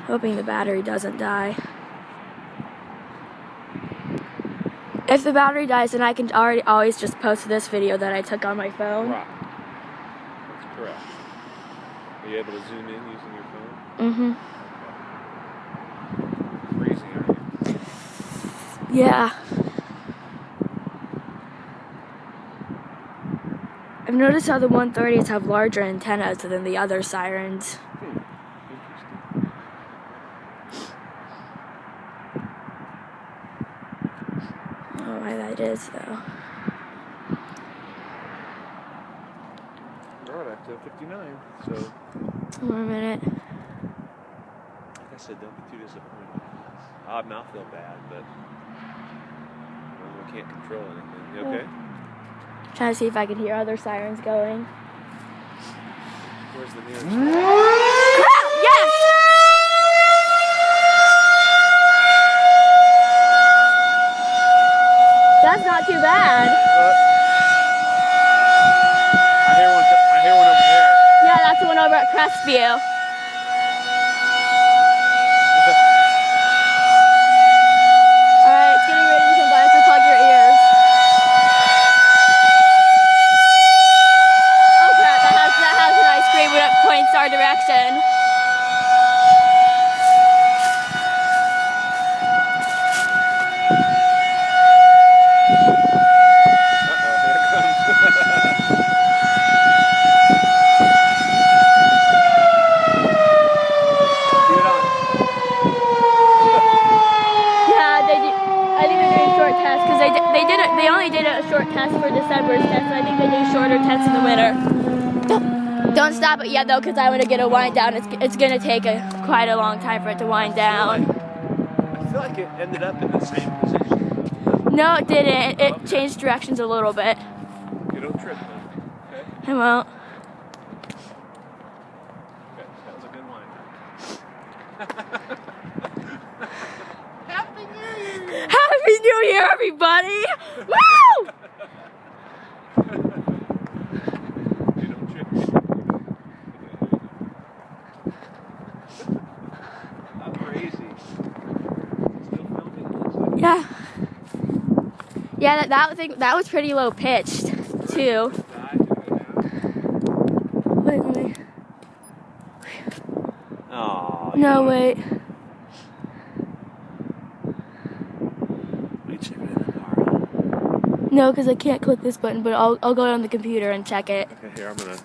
Hoping the battery doesn't die. If the battery dies, then I can always just post this video that I took on my phone. Right. That's correct. Are you able to zoom in using your phone? Mm-hmm. Okay. Freezing, aren't you? Yeah. I've noticed how the 130s have larger antennas than the other Sirens. Interesting. I don't know why that is, though. Alright, back to 59, so... One more minute. Like I said, don't be too disappointed. I feel bad, but... we can't control anything. You okay? Trying to see if I can hear other sirens going. Where's the nearest? Yes! That's not too bad. I hear one over there. Yeah, that's the one over at Crestview. Alright, it's getting ready to come by, so plug your ears. Oh crap, that has a nice screen when it points our direction. They only did a short test for December's test, so I think they do shorter tests in the winter. Don't stop it yet though, because I want to get a wind down. It's going to take quite a long time for it to wind down. I feel like it ended up in the same position. No, it didn't. It changed directions a little bit. You don't trip then, okay? I won't. Okay, that was a good wind. Happy New Year, everybody! Woo! You don't trip. How crazy. Still filming? Yeah. Yeah, that was pretty low pitched, too. Wait. Oh, no, wait. No, because I can't click this button, but I'll go on the computer and check it. Okay, here, I'm gonna